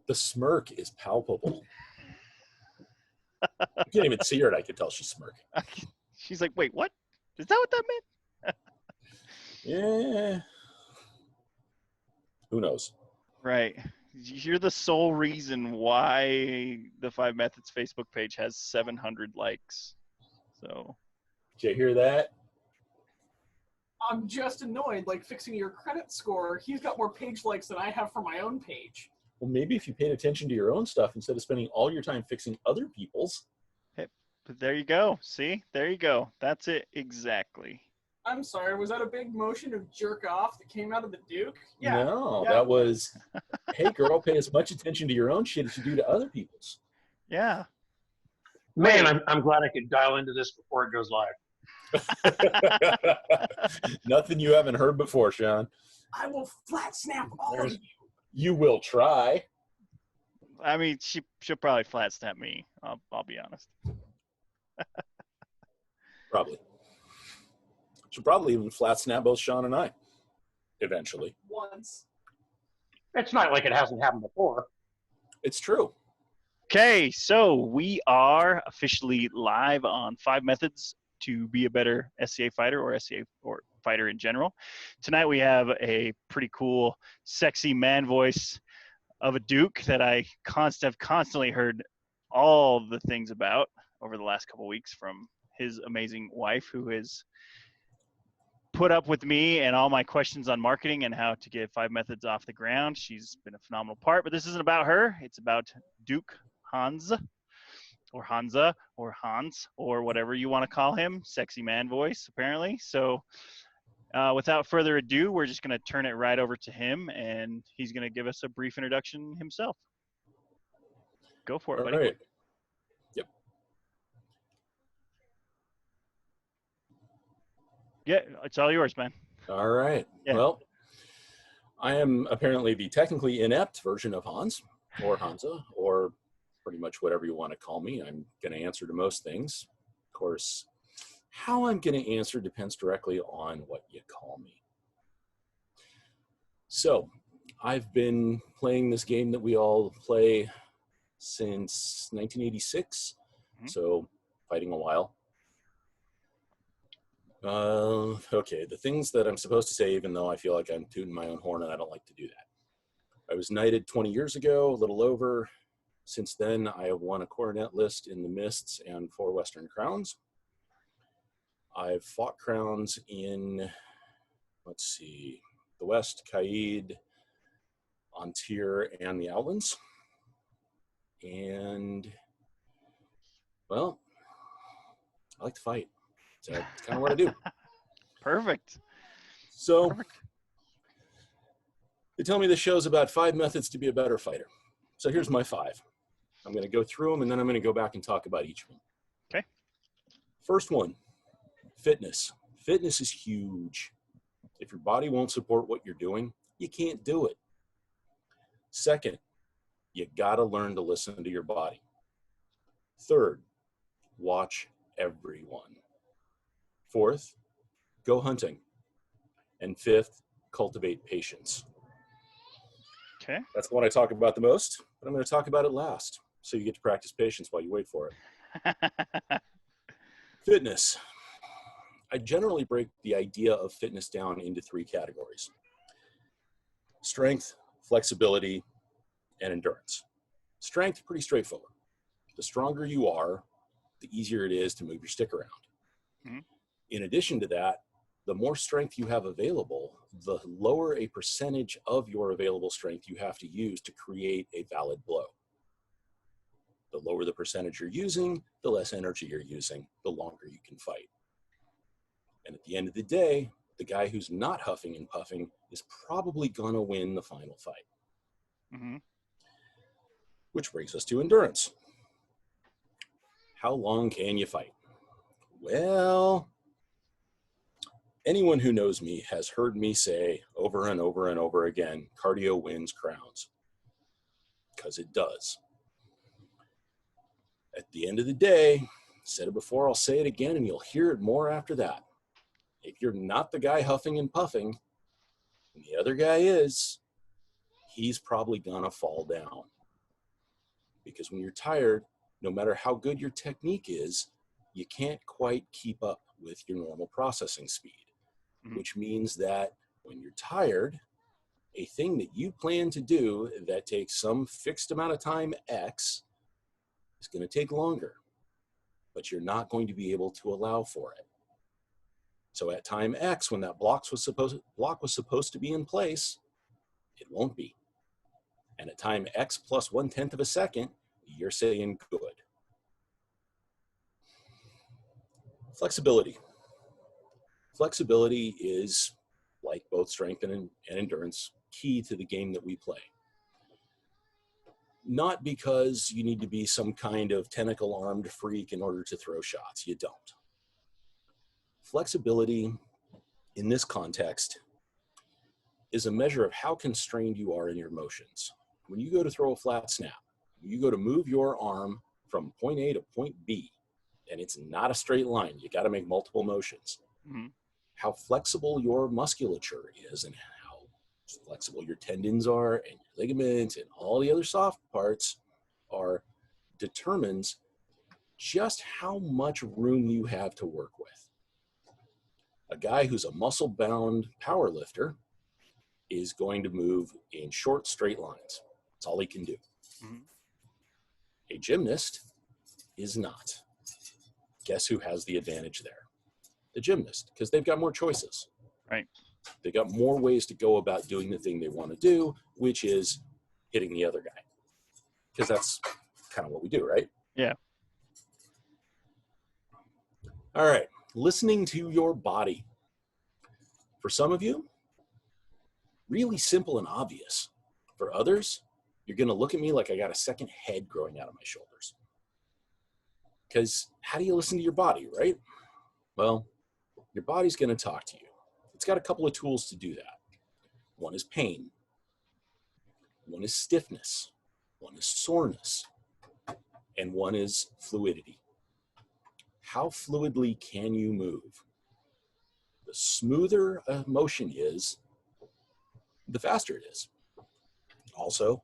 The smirk is palpable. I can't even see her, and I can tell she's smirking. She's like, wait, what? Is that what that meant? Yeah. Who knows? Right. You're the sole reason why the 5 Methods Facebook page has 700 likes. So. Did you hear that? I'm just annoyed, like fixing your credit score. He's got more page likes than I have for my own page. Well, maybe if you paid attention to your own stuff instead of spending all your time fixing other people's. Hey, but there you go. See? There you go. That's it exactly. I'm sorry, was that a big motion of jerk off that came out of the Duke? Yeah. No, yeah. That was, hey, girl, pay as much attention to your own shit as you do to other people's. Yeah. Man, I'm glad I could dial into this before it goes live. Nothing you haven't heard before, Sean. I will flat snap all of you. You will try. I mean, she'll probably flat snap me. I'll be honest. Probably. She'll probably even flat snap both Sean and I. Eventually. Once. It's not like it hasn't happened before. It's true. Okay, so we are officially live on 5 Methods to be a better SCA fighter or SCA or fighter in general. Tonight we have a pretty cool, sexy man voice of a Duke that I have constantly heard all the things about over the last couple weeks from his amazing wife, who has put up with me and all my questions on marketing and how to get 5 Methods off the ground. She's been a phenomenal part, but this isn't about her. It's about Duke Hans or Hansa or Hans or whatever you want to call him. Sexy man voice, apparently. So without further ado, we're just going to turn it right over to him, and he's going to give us a brief introduction himself. Go for it, buddy. All right. Yep. Yeah, it's all yours, man. All right. Yeah. Well, I am apparently the technically inept version of Hans or Hansa or pretty much whatever you want to call me. I'm going to answer to most things. Of course, how I'm going to answer depends directly on what you call me. So, I've been playing this game that we all play since 1986, so fighting a while. Okay, the things that I'm supposed to say, even though I feel like I'm tooting my own horn and I don't like to do that. I was knighted 20 years ago, a little over. Since then, I have won a coronet list in the Mists and 4 Western Crowns. I've fought crowns in, let's see, the West, Kaid, Antir, and the Outlands. And, well, I like to fight. So that's kind of what I do. Perfect. So, Perfect. They tell me the show's about 5 methods to be a better fighter. So here's my 5. I'm going to go through them, and then I'm going to go back and talk about each of them. Okay. First one, fitness. Fitness is huge. If your body won't support what you're doing, you can't do it. Second, you got to learn to listen to your body. Third, watch everyone. Fourth, go hunting. And fifth, cultivate patience. Okay. That's the one I talk about the most, but I'm going to talk about it last, so you get to practice patience while you wait for it. Fitness. I generally break the idea of fitness down into 3 categories: strength, flexibility, and endurance. Strength, pretty straightforward. The stronger you are, the easier it is to move your stick around. Mm-hmm. In addition to that, the more strength you have available, the lower a percentage of your available strength you have to use to create a valid blow. The lower the percentage you're using, the less energy you're using, the longer you can fight. And at the end of the day, the guy who's not huffing and puffing is probably gonna win the final fight. Mm-hmm. Which brings us to endurance. How long can you fight? Well, anyone who knows me has heard me say over and over and over again, cardio wins crowns. Because it does. At the end of the day, I said it before, I'll say it again, and you'll hear it more after that. If you're not the guy huffing and puffing, and the other guy is, he's probably gonna fall down. Because when you're tired, no matter how good your technique is, you can't quite keep up with your normal processing speed, which means that when you're tired, a thing that you plan to do that takes some fixed amount of time X is going to take longer, but you're not going to be able to allow for it. So at time X, when that block was supposed to be in place, it won't be. And at time X plus 1/10 of a second, you're saying good. Flexibility. Flexibility is, like both strength and endurance, key to the game that we play. Not because you need to be some kind of tentacle-armed freak in order to throw shots. You don't. Flexibility in this context is a measure of how constrained you are in your motions. When you go to throw a flat snap, you go to move your arm from point A to point B, and it's not a straight line. You got to make multiple motions. How flexible your musculature is and how flexible your tendons are and your ligaments and all the other soft parts are determines just how much room you have to work with. A guy who's a muscle-bound power lifter is going to move in short, straight lines. That's all he can do. A gymnast is not. Guess who has the advantage there? The gymnast, because they've got more choices. Right. They got more ways to go about doing the thing they want to do, which is hitting the other guy. Because that's kind of what we do, right? Yeah. All right. Listening to your body. For some of you, really simple and obvious. For others, you're going to look at me like I got a second head growing out of my shoulders. Because how do you listen to your body, right? Well, your body's going to talk to you. It's got a couple of tools to do that. One is pain. One is stiffness. One is soreness. And one is fluidity. How fluidly can you move? The smoother a motion is, the faster it is. Also,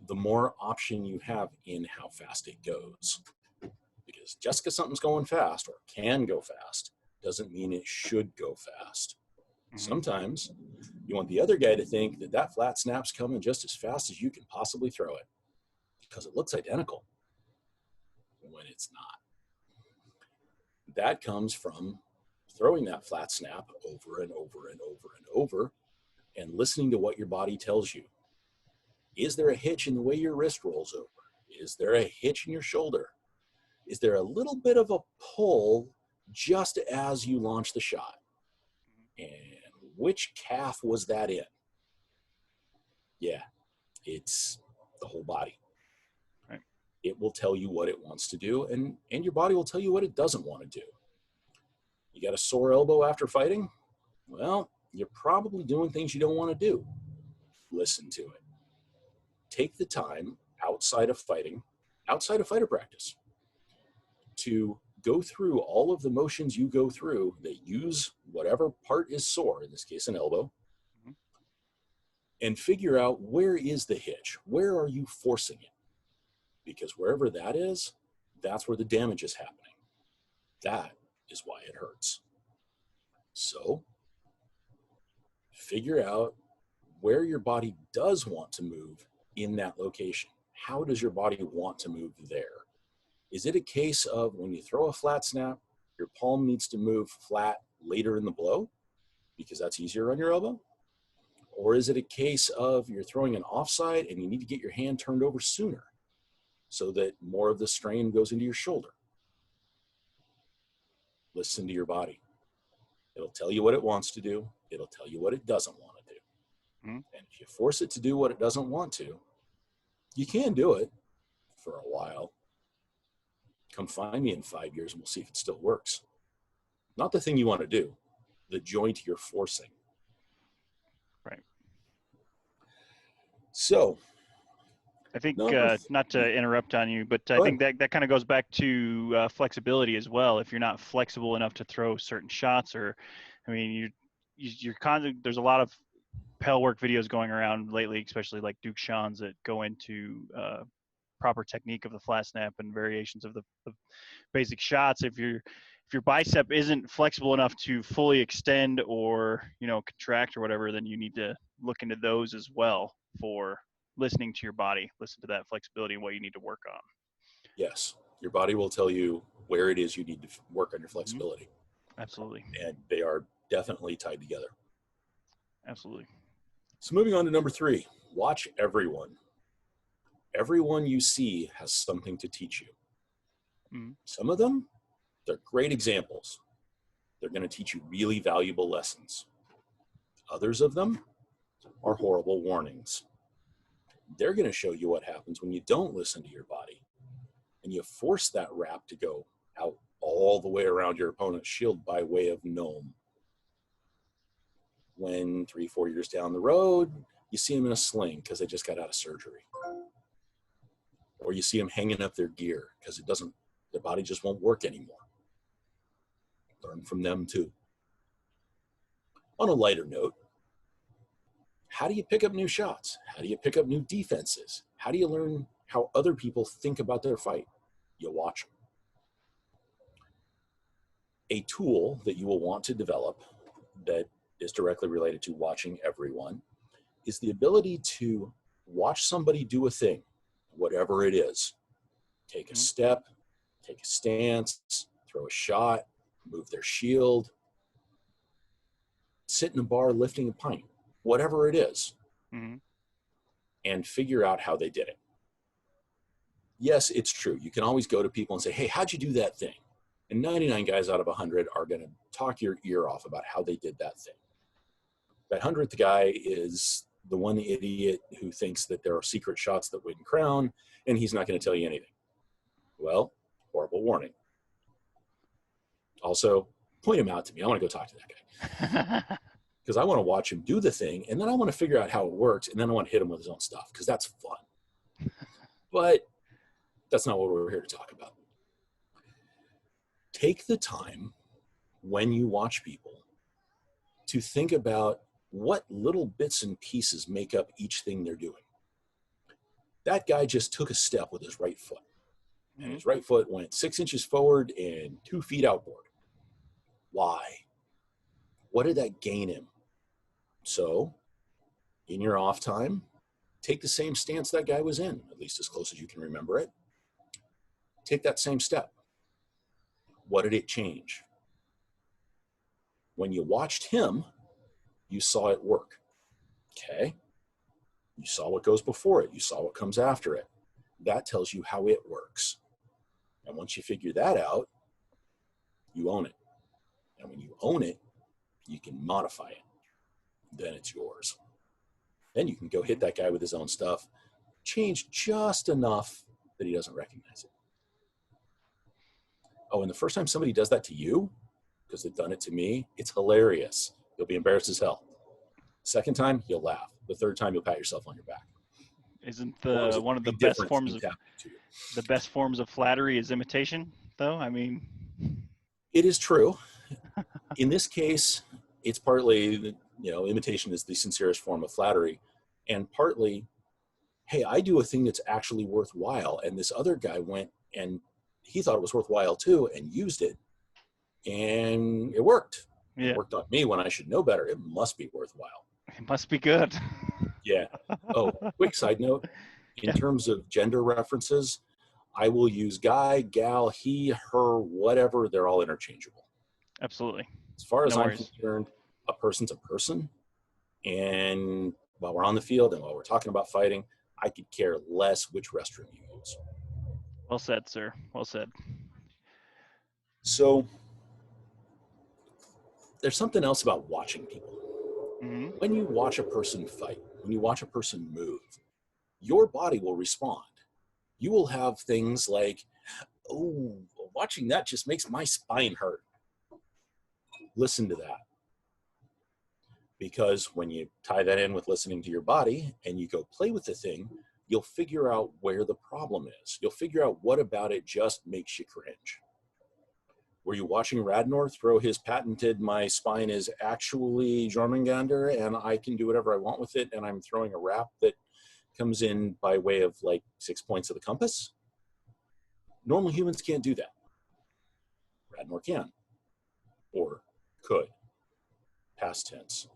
the more option you have in how fast it goes. Because just because something's going fast or can go fast doesn't mean it should go fast. Sometimes you want the other guy to think that that flat snap's coming just as fast as you can possibly throw it because it looks identical when it's not. That comes from throwing that flat snap over and over and over and over and listening to what your body tells you. Is there a hitch in the way your wrist rolls over? Is there a hitch in your shoulder? Is there a little bit of a pull just as you launch the shot? And which calf was that in? Yeah, it's the whole body. Right. It will tell you what it wants to do, and your body will tell you what it doesn't want to do. You got a sore elbow after fighting? Well, you're probably doing things you don't want to do. Listen to it. Take the time outside of fighting, outside of fighter practice, to go through all of the motions you go through that use whatever part is sore, in this case an elbow, and figure out where is the hitch? Where are you forcing it? Because wherever that is, that's where the damage is happening. That is why it hurts. So, figure out where your body does want to move in that location. How does your body want to move there? Is it a case of when you throw a flat snap, your palm needs to move flat later in the blow because that's easier on your elbow? Or is it a case of you're throwing an offside and you need to get your hand turned over sooner so that more of the strain goes into your shoulder? Listen to your body. It'll tell you what it wants to do. It'll tell you what it doesn't want to do. And if you force it to do what it doesn't want to, you can do it for a while. Come find me in 5 years and we'll see if it still works. Not the thing you want to do, the joint you're forcing. Right. So, I think, not to interrupt on you, but I think that kind of goes back to flexibility as well. If you're not flexible enough to throw certain shots, or, I mean, there's a lot of Pell work videos going around lately, especially like Duke Sean's that go into proper technique of the flat snap and variations of the basic shots. If your bicep isn't flexible enough to fully extend or, contract or whatever, then you need to look into those as well for listening to your body, listen to that flexibility and what you need to work on. Yes. Your body will tell you where it is you need to work on your flexibility. Absolutely. And they are definitely tied together. Absolutely. So moving on to number 3, watch everyone. Everyone you see has something to teach you. Mm-hmm. Some of them, they're great examples. They're going to teach you really valuable lessons. Others of them are horrible warnings. They're going to show you what happens when you don't listen to your body and you force that wrap to go out all the way around your opponent's shield by way of gnome. When 3-4 years down the road, you see them in a sling because they just got out of surgery. Or you see them hanging up their gear because their body just won't work anymore. Learn from them too. On a lighter note, how do you pick up new shots? How do you pick up new defenses? How do you learn how other people think about their fight? You watch them. A tool that you will want to develop that is directly related to watching everyone is the ability to watch somebody do a thing, whatever it is. Take a step, take a stance, throw a shot, move their shield, sit in a bar lifting a pint, whatever it is, and figure out how they did it. Yes, it's true. You can always go to people and say, hey, how'd you do that thing? And 99 guys out of 100 are going to talk your ear off about how they did that thing. That 100th guy is the one idiot who thinks that there are secret shots that win crown, and he's not going to tell you anything. Well, horrible warning. Also, point him out to me. I want to go talk to that guy. Because I want to watch him do the thing, and then I want to figure out how it works, and then I want to hit him with his own stuff, because that's fun. But that's not what we're here to talk about. Take the time when you watch people to think about what little bits and pieces make up each thing they're doing. That guy just took a step with his right foot. And his right foot went 6 inches forward and 2 feet outboard. Why? What did that gain him? So, in your off time, take the same stance that guy was in, at least as close as you can remember it. Take that same step. What did it change? When you watched him, you saw it work. Okay? You saw what goes before it. You saw what comes after it. That tells you how it works. And once you figure that out, you own it. And when you own it, you can modify it. Then it's yours. Then you can go hit that guy with his own stuff, change just enough that he doesn't recognize it. Oh, and the first time somebody does that to you, because they've done it to me, it's hilarious. You'll be embarrassed as hell. Second time, you'll laugh. The third time, you'll pat yourself on your back. Isn't one of the best forms of flattery is imitation, though? I mean, it is true. In this case, it's partly, imitation is the sincerest form of flattery, and partly, hey, I do a thing that's actually worthwhile, and this other guy went and he thought it was worthwhile too and used it, and it worked. Yeah. It worked on me when I should know better. It must be worthwhile. It must be good. Yeah. Oh, quick side note. In terms of gender references, I will use guy, gal, he, her, whatever. They're all interchangeable. Absolutely. As far as I'm concerned, a person's a person. And while we're on the field and while we're talking about fighting, I could care less which restroom you use. Well said, sir. Well said. So there's something else about watching people. When you watch a person fight, when you watch a person move, your body will respond. You will have things like, oh, watching that just makes my spine hurt. Listen to that. Because when you tie that in with listening to your body and you go play with the thing, you'll figure out where the problem is. You'll figure out what about it just makes you cringe. Were you watching Radnor throw his patented, my spine is actually Jormungandr and I can do whatever I want with it, and I'm throwing a wrap that comes in by way of like 6 points of the compass. Normal humans can't do that. Radmor can, or could. Past tense.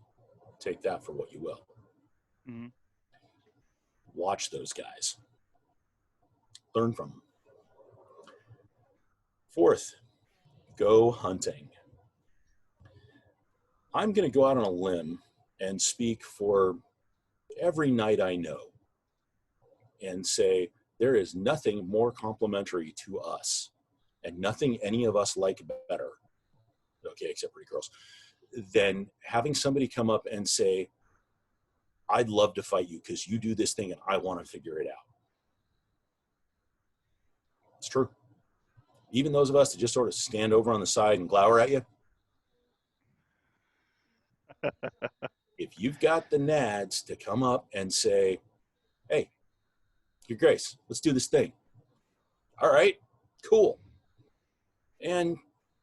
Take that for what you will. Mm-hmm. Watch those guys. Learn from them. Fourth, go hunting. I'm going to go out on a limb and speak for every knight I know and say there is nothing more complimentary to us and nothing any of us like better, okay, except pretty girls, than having somebody come up and say, I'd love to fight you because you do this thing and I want to figure it out. It's true. Even those of us that just sort of stand over on the side and glower at you, if you've got the nads to come up and say, hey, Your Grace, let's do this thing. All right, cool. And,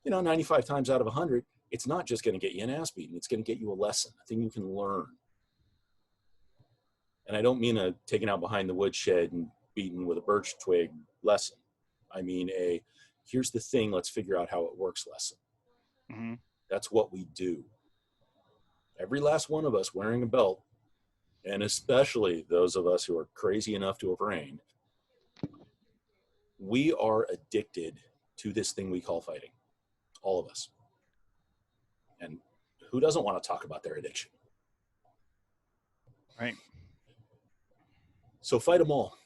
95 times out of 100, it's not just going to get you an ass beating. It's going to get you a lesson, a thing you can learn. And I don't mean a taken out behind the woodshed and beaten with a birch twig lesson. I mean here's the thing, let's figure out how it works lesson. Mm-hmm. That's what we do. Every last one of us wearing a belt, and especially those of us who are crazy enough to have reigned, we are addicted to this thing we call fighting. All of us. And who doesn't want to talk about their addiction? Right. So fight them all.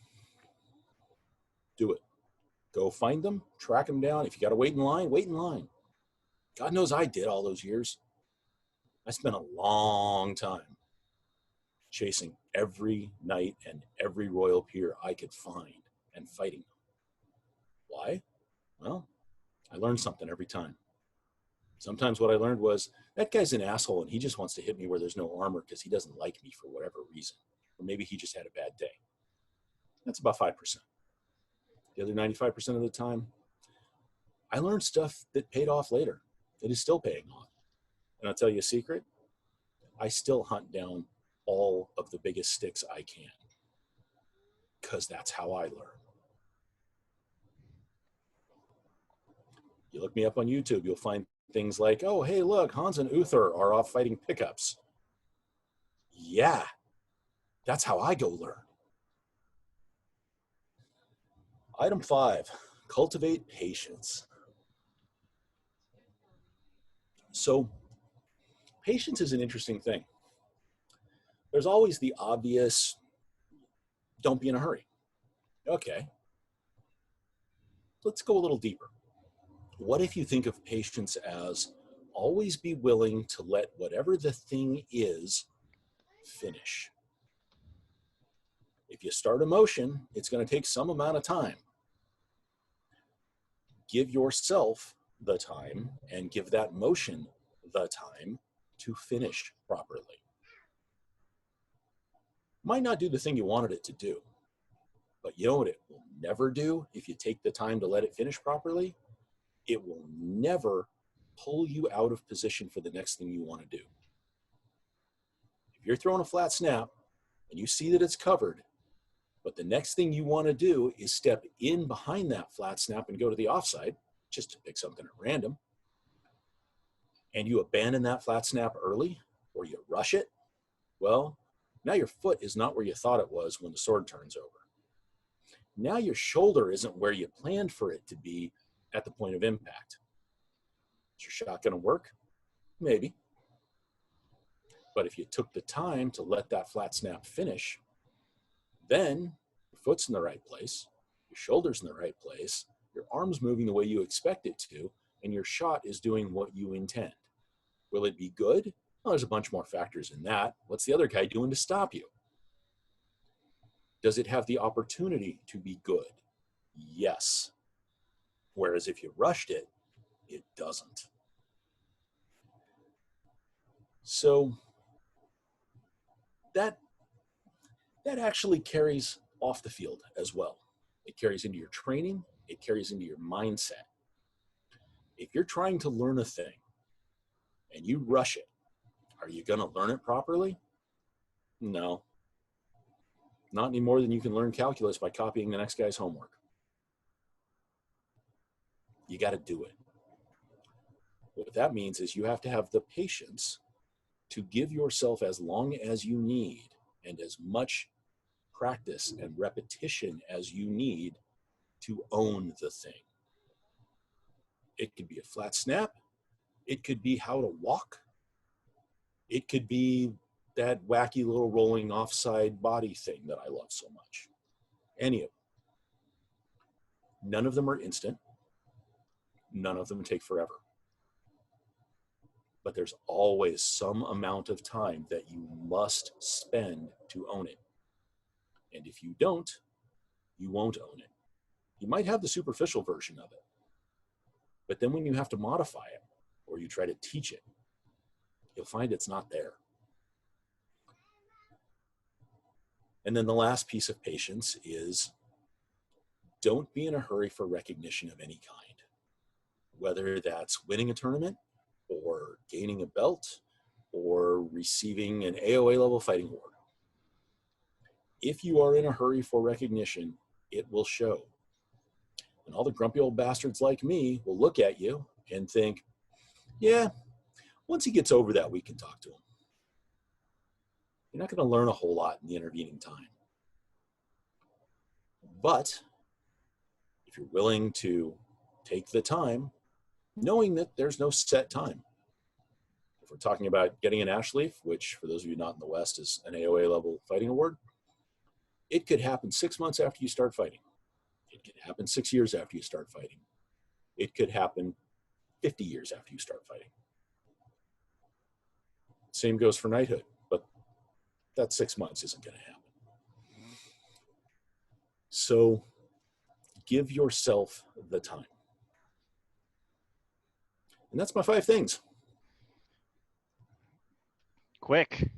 Do it. Go find them, track them down. If you got to wait in line, wait in line. God knows I did all those years. I spent a long time chasing every knight and every royal peer I could find and fighting them. Why? Well, I learned something every time. Sometimes what I learned was, that guy's an asshole and he just wants to hit me where there's no armor because he doesn't like me for whatever reason. Or maybe he just had a bad day. That's about 5%. The other 95% of the time, I learned stuff that paid off later. It is still paying off. And I'll tell you a secret. I still hunt down all of the biggest sticks I can because that's how I learn. You look me up on YouTube, you'll find things like, oh, hey, look, Hans and Uther are off fighting pickups. Yeah, that's how I go learn. Item 5, cultivate patience. So patience is an interesting thing. There's always the obvious, don't be in a hurry. Okay. Let's go a little deeper. What if you think of patience as always be willing to let whatever the thing is finish? If you start a motion, it's going to take some amount of time. Give yourself the time and give that motion the time to finish properly. Might not do the thing you wanted it to do, but you know what it will never do if you take the time to let it finish properly? It will never pull you out of position for the next thing you want to do. If you're throwing a flat snap and you see that it's covered, but the next thing you want to do is step in behind that flat snap and go to the offside, just to pick something at random, and you abandon that flat snap early, or you rush it, well, now your foot is not where you thought it was when the sword turns over. Now your shoulder isn't where you planned for it to be at the point of impact. Is your shot going to work? Maybe. But if you took the time to let that flat snap finish, then your foot's in the right place, your shoulder's in the right place, your arm's moving the way you expect it to, and your shot is doing what you intend. Will it be good? Well, there's a bunch more factors in that. What's the other guy doing to stop you? Does it have the opportunity to be good? Yes. Whereas if you rushed it, it doesn't. So that actually carries off the field as well. It carries into your training. It carries into your mindset. If you're trying to learn a thing and you rush it, are you going to learn it properly? No. not any more than you can learn calculus by copying the next guy's homework. You got to do it. What that means is you have to have the patience to give yourself as long as you need and as much practice and repetition as you need to own the thing. It could be a flat snap. It could be how to walk. It could be that wacky little rolling offside body thing that I love so much. Any of them. None of them are instant. None of them take forever. But there's always some amount of time that you must spend to own it. And if you don't, you won't own it. You might have the superficial version of it. But then when you have to modify it, or you try to teach it, you'll find it's not there. And then the last piece of patience is don't be in a hurry for recognition of any kind. Whether that's winning a tournament, or gaining a belt, or receiving an AOA level fighting award. If you are in a hurry for recognition, it will show. And all the grumpy old bastards like me will look at you and think, yeah, once he gets over that, we can talk to him. You're not going to learn a whole lot in the intervening time. But if you're willing to take the time, knowing that there's no set time. If we're talking about getting an ash leaf, which for those of you not in the West is an AOA level fighting award, it could happen 6 months after you start fighting. It could happen 6 years after you start fighting. It could happen 50 years after you start fighting. Same goes for knighthood, but that 6 months isn't going to happen. So give yourself the time. And that's my 5 things. Quick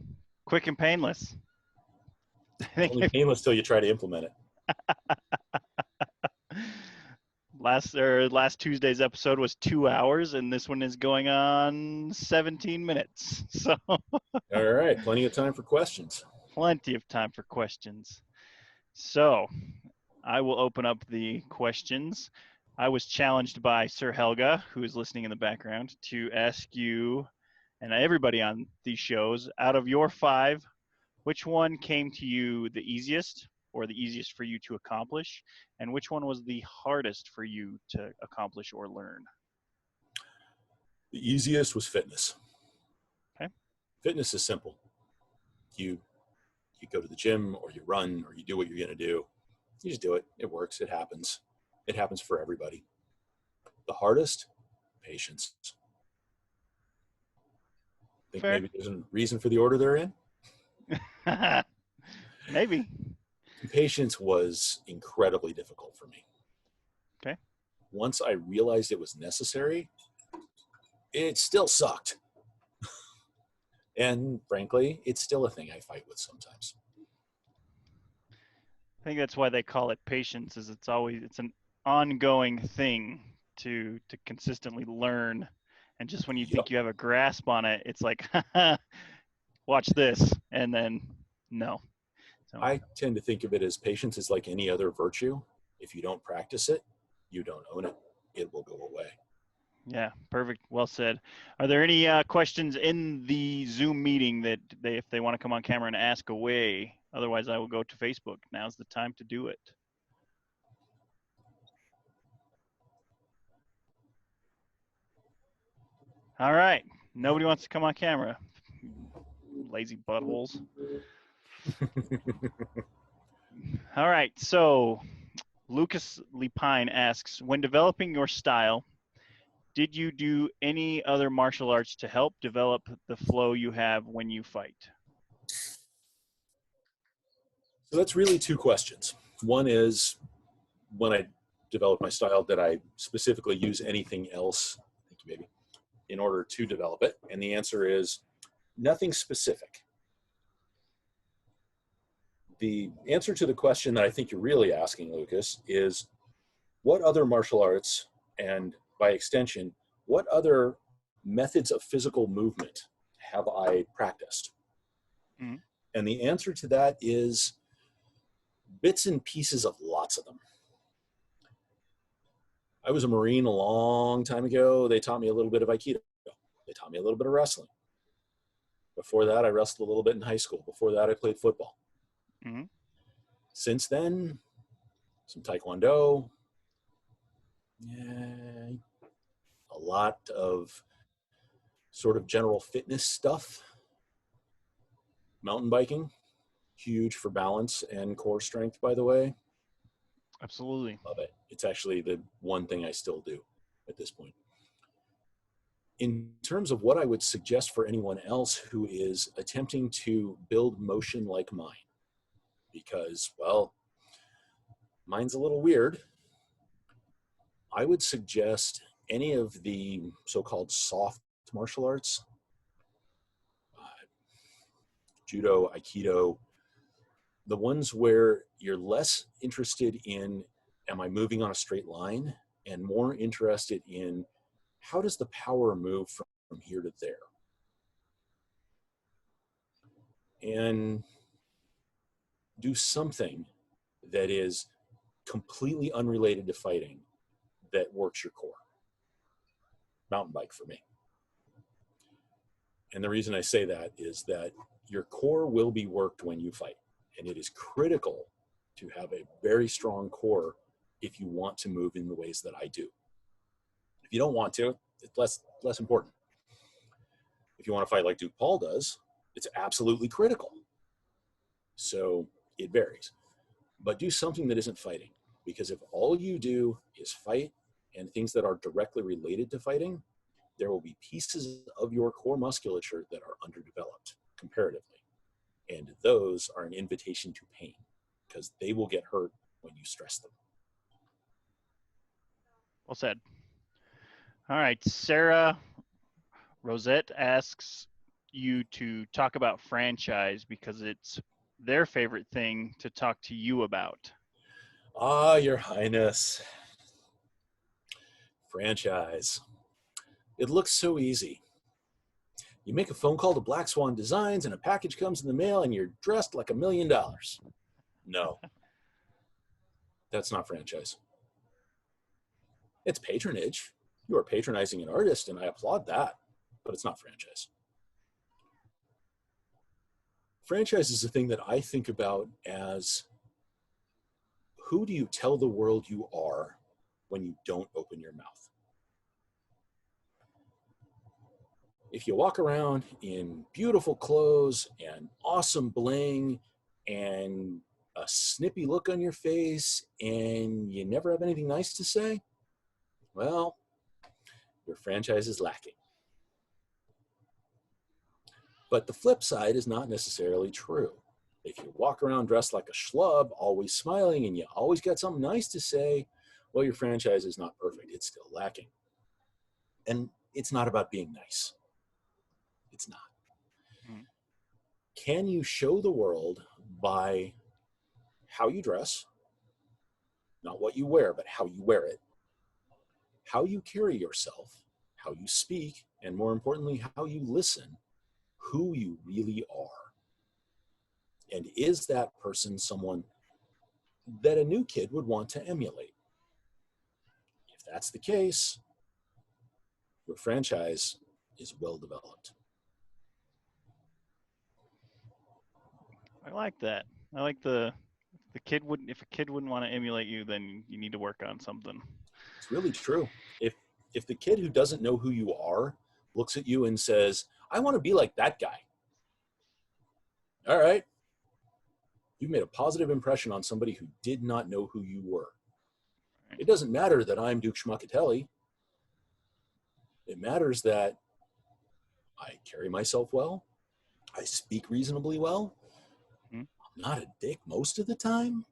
and painless. Only painless till you try to implement it. Last Tuesday's episode was 2 hours, and this one is going on 17 minutes. So All right, plenty of time for questions. plenty of time for questions. So I will open up the questions. I was challenged by Sir Helga, who is listening in the background, to ask you and everybody on these shows, out of your 5, which one came to you the easiest or the easiest for you to accomplish, and which one was the hardest for you to accomplish or learn? The easiest was fitness. Okay. Fitness is simple. You go to the gym, or you run, or you do what you're going to do. You just do it. It works. It happens. It happens for everybody. The hardest, patience. Think Fair. maybe there's a reason for the order they're in? Maybe. Patience was incredibly difficult for me. Okay. Once I realized it was necessary, it still sucked. And frankly, it's still a thing I fight with sometimes. I think that's why they call it patience, is it's an ongoing thing to consistently learn. And just when you think you have a grasp on it, it's like, watch this, and then no. So I tend to think of it as patience is like any other virtue. If you don't practice it, you don't own it. It will go away. yeah, perfect. Well said. Are there any questions in the Zoom meeting that if they want to come on camera and ask away? Otherwise, I will go to Facebook. Now's the time to do it. All right. Nobody wants to come on camera. Lazy buttholes. All right. So Lucas Lepine asks, when developing your style, did you do any other martial arts to help develop the flow you have when you fight? So that's really 2 questions. One is, when I developed my style, did I specifically use anything else, thank you, baby, in order to develop it? And the answer is nothing specific. The answer to the question that I think you're really asking, Lucas, is what other martial arts, and by extension, what other methods of physical movement have I practiced? Mm-hmm. And the answer to that is bits and pieces of lots of them. I was a Marine a long time ago. They taught me a little bit of Aikido. They taught me a little bit of wrestling. Before that, I wrestled a little bit in high school. Before that, I played football. Mm-hmm. Since then, some Taekwondo, yeah, a lot of sort of general fitness stuff. Mountain biking, huge for balance and core strength, by the way. Absolutely. Love it. It's actually the one thing I still do at this point. In terms of what I would suggest for anyone else who is attempting to build motion like mine, because, well, mine's a little weird, I would suggest any of the so-called soft martial arts, judo, aikido, the ones where you're less interested in, am I moving on a straight line, and more interested in, how does the power move from here to there? And do something that is completely unrelated to fighting that works your core. Mountain bike for me. And the reason I say that is that your core will be worked when you fight. And it is critical to have a very strong core if you want to move in the ways that I do. If you don't want to, it's less important. If you want to fight like Duke Paul does, it's absolutely critical. So it varies. But do something that isn't fighting. Because if all you do is fight and things that are directly related to fighting, there will be pieces of your core musculature that are underdeveloped comparatively. And those are an invitation to pain because they will get hurt when you stress them. Well said. All right, Sarah Rosette asks you to talk about franchise because it's their favorite thing to talk to you about. Ah, Your Highness. Franchise. It looks so easy. You make a phone call to Black Swan Designs and a package comes in the mail and you're dressed like $1 million. No. That's not franchise. It's patronage. You are patronizing an artist and I applaud that, but it's not franchise. Franchise is the thing that I think about as, who do you tell the world you are when you don't open your mouth? If you walk around in beautiful clothes and awesome bling and a snippy look on your face and you never have anything nice to say, well, your franchise is lacking. But the flip side is not necessarily true. If you walk around dressed like a schlub, always smiling, and you always got something nice to say, well, your franchise is not perfect. It's still lacking. And it's not about being nice. It's not. Mm-hmm. Can you show the world by how you dress, not what you wear, but how you wear it, how you carry yourself, how you speak, and more importantly, how you listen, who you really are? And is that person someone that a new kid would want to emulate? If that's the case, your franchise is well developed. I like that. I like the kid wouldn't, if a kid wouldn't want to emulate you, then you need to work on something. It's really true. If the kid who doesn't know who you are looks at you and says, I want to be like that guy. All right. You've made a positive impression on somebody who did not know who you were. It doesn't matter that I'm Duke Schmuckatelli. It matters that I carry myself well. I speak reasonably well. Mm-hmm. I'm not a dick most of the time.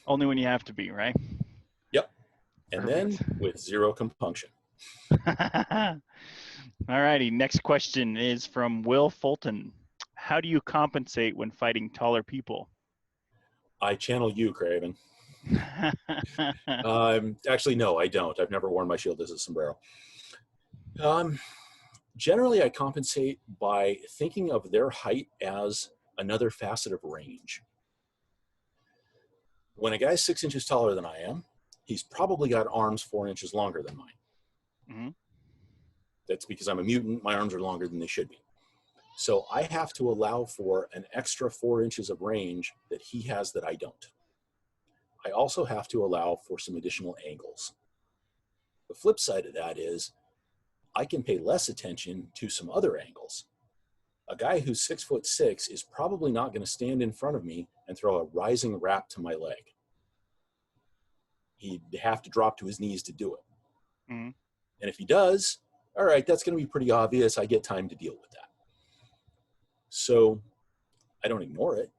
Only when you have to be, right? Yep. And Perfect. Then with zero compunction. All righty. Next question is from Will Fulton. How do you compensate when fighting taller people? I channel you, Craven. Actually, no, I don't. I've never worn my shield as a sombrero. Generally, I compensate by thinking of their height as another facet of range. When a guy's 6 inches taller than I am, he's probably got arms 4 inches longer than mine. Mm-hmm. That's because I'm a mutant. My arms are longer than they should be. So I have to allow for an extra 4 inches of range that he has that I don't. I also have to allow for some additional angles. The flip side of that is I can pay less attention to some other angles. A guy who's 6'6" is probably not going to stand in front of me and throw a rising wrap to my leg. He'd have to drop to his knees to do it. Mm-hmm. And if he does, all right, that's going to be pretty obvious. I get time to deal with that. So I don't ignore it,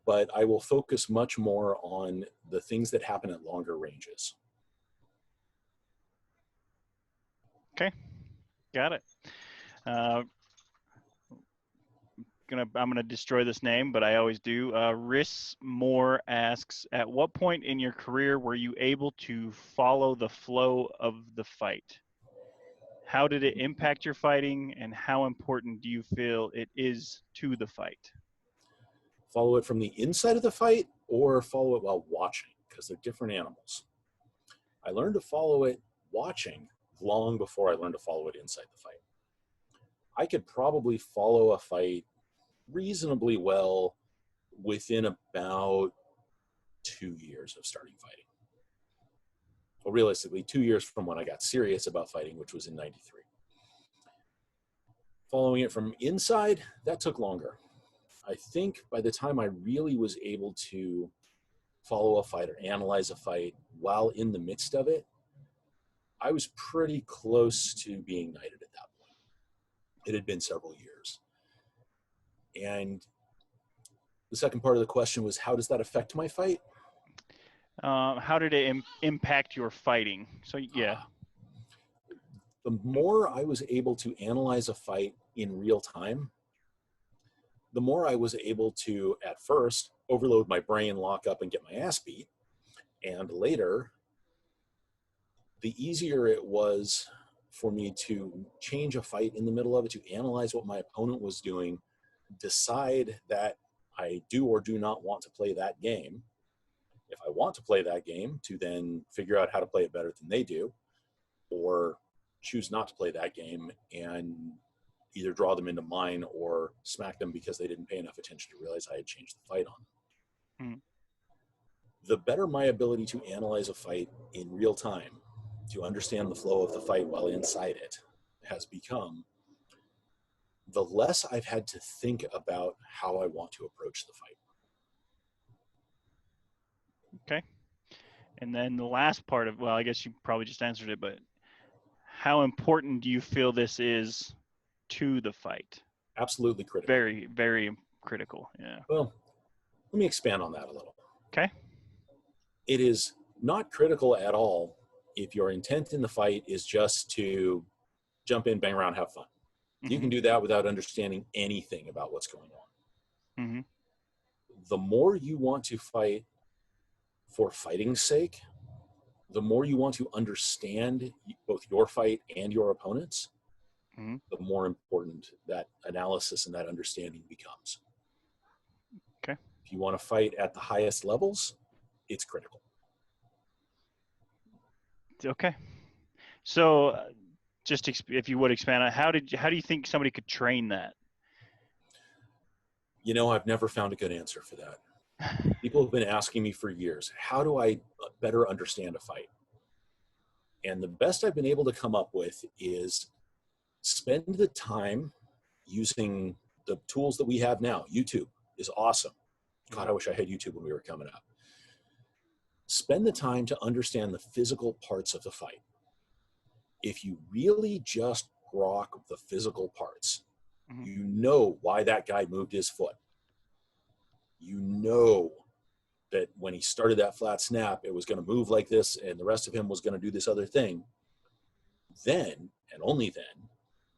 but I will focus much more on the things that happen at longer ranges. Okay, got it. I'm gonna destroy this name, but I always do. Riss Moore asks, at what point in your career were you able to follow the flow of the fight? How did it impact your fighting, and how important do you feel it is to the fight? Follow it from the inside of the fight or follow it while watching, because they're different animals. I learned to follow it watching long before I learned to follow it inside the fight. I could probably follow a fight reasonably well within about 2 years of starting fighting. Well, realistically, 2 years from when I got serious about fighting, which was in '93. Following it from inside, that took longer. I think by the time I really was able to follow a fight or analyze a fight while in the midst of it, I was pretty close to being knighted at that point. It had been several years. And the second part of the question was, how does that affect my fight? How did it impact your fighting? So, yeah. The more I was able to analyze a fight in real time, the more I was able to, at first, overload my brain, lock up, and get my ass beat. And later, the easier it was for me to change a fight in the middle of it, to analyze what my opponent was doing, decide that I do or do not want to play that game. If I want to play that game, to then figure out how to play it better than they do, or choose not to play that game and either draw them into mine or smack them because they didn't pay enough attention to realize I had changed the fight on them. Hmm. The better my ability to analyze a fight in real time, to understand the flow of the fight while inside it, has become, the less I've had to think about how I want to approach the fight. Okay. And then the last part of, well, I guess you probably just answered it, but how important do you feel this is to the fight? Absolutely critical. Very, very critical. Yeah. Well, let me expand on that a little. Okay. It is not critical at all if your intent in the fight is just to jump in, bang around, have fun. Mm-hmm. You can do that without understanding anything about what's going on. Mm-hmm. The more you want to fight for fighting's sake, the more you want to understand both your fight and your opponent's, Mm-hmm. the more important that analysis and that understanding becomes. Okay. If you want to fight at the highest levels, it's critical. Okay. So, just if you would expand on how do you think somebody could train that? You know, I've never found a good answer for that. People have been asking me for years, how do I better understand a fight? And the best I've been able to come up with is spend the time using the tools that we have now. YouTube is awesome. God, I wish I had YouTube when we were coming up. Spend the time to understand the physical parts of the fight. If you really just grok the physical parts, Mm-hmm. you know why that guy moved his foot. You know that when he started that flat snap, it was going to move like this and the rest of him was going to do this other thing. Then, and only then,